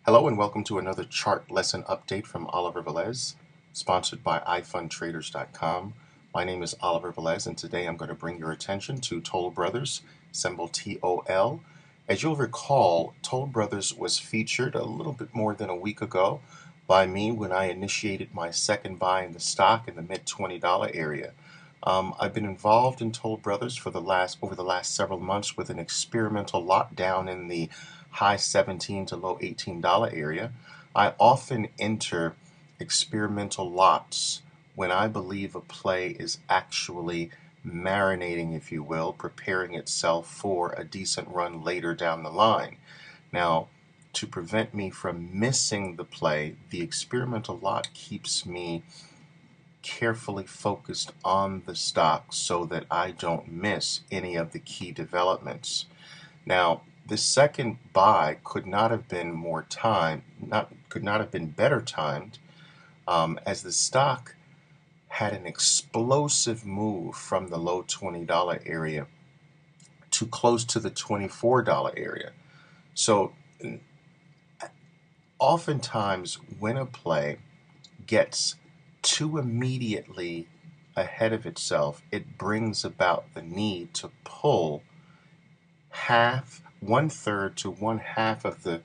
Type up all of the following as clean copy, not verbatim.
Hello and welcome to another chart lesson update from Oliver Velez, sponsored by iFundTraders.com. My name is Oliver Velez, and today I'm going to bring your attention to Toll Brothers, symbol TOL. As you'll recall, Toll Brothers was featured a little bit more than a week ago by me when I initiated my second buy in the stock in the mid $20 area. I've been involved in Toll Brothers for over the last several months with an experimental lot down in the high $17 to low $18 area. I often enter experimental lots when I believe a play is actually marinating, if you will, preparing itself for a decent run later down the line. Now, to prevent me from missing the play, the experimental lot keeps me carefully focused on the stock so that I don't miss any of the key developments. Now, the second buy could not have been could not have been better timed, as the stock had an explosive move from the low $20 area to close to the $24 area. So oftentimes when a play gets too immediately ahead of itself, it brings about the need to pull one third to one half of the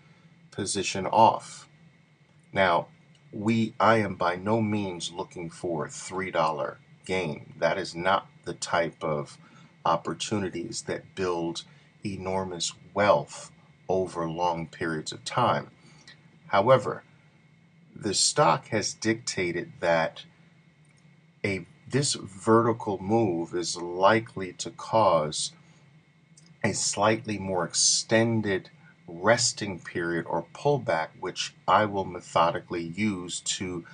position off. Now, I am by no means looking for a $3 gain. That is not the type of opportunities that build enormous wealth over long periods of time. However, the stock has dictated that this vertical move is likely to cause a slightly more extended resting period or pullback, which I will methodically use to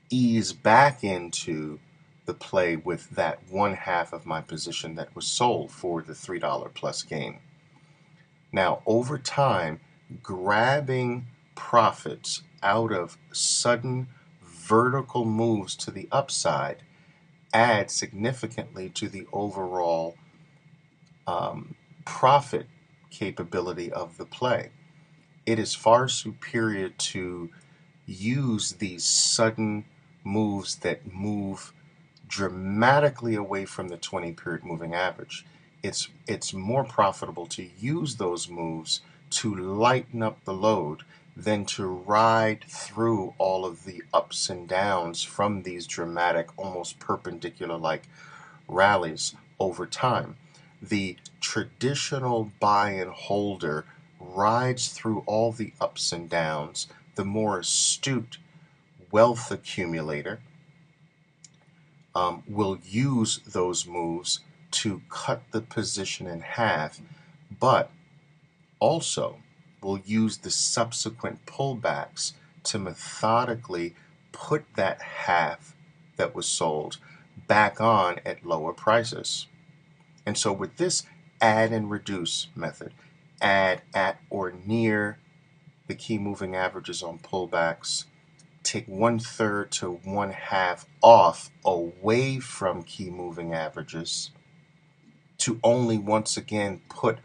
ease back into the play with that one half of my position that was sold for the $3 plus gain. Now, over time, grabbing profits out of sudden vertical moves to the upside adds significantly to the overall profit capability of the play. It is far superior to use these sudden moves that move dramatically away from the 20 period moving average. It's more profitable to use those moves to lighten up the load than to ride through all of the ups and downs from these dramatic, almost perpendicular like rallies over time. The traditional buy and holder rides through all the ups and downs. The more astute wealth accumulator will use those moves to cut the position in half, but also will use the subsequent pullbacks to methodically put that half that was sold back on at lower prices. And so with this add and reduce method, add at or near the key moving averages on pullbacks, take one third to one half off away from key moving averages to only once again put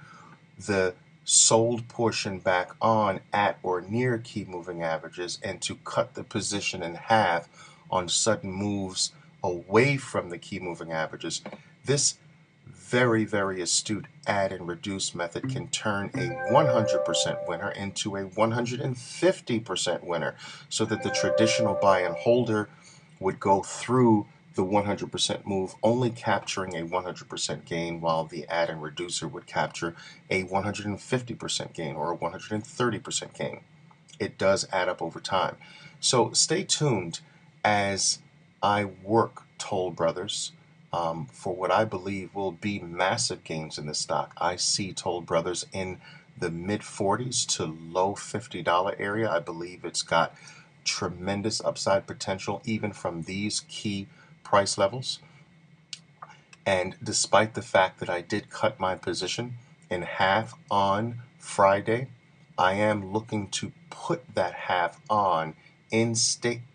the sold portion back on at or near key moving averages, and to cut the position in half on sudden moves away from the key moving averages. This very, very astute add and reduce method can turn a 100% winner into a 150% winner, so that the traditional buy and holder would go through the 100% move only capturing a 100% gain, while the add and reducer would capture a 150% gain or a 130% gain. It does add up over time. So stay tuned as I work Toll Brothers for what I believe will be massive gains in the stock. I see Toll Brothers in the mid 40s to low $50 area. I believe it's got tremendous upside potential even from these key price levels. And despite the fact that I did cut my position in half on Friday, I am looking to put that half on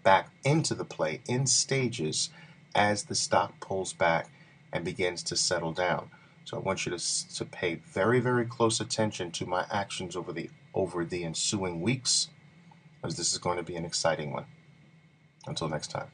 back into the play in stages as the stock pulls back and begins to settle down. So I want you to pay very, very close attention to my actions over the over the ensuing weeks, as this is going to be an exciting one. Until next time.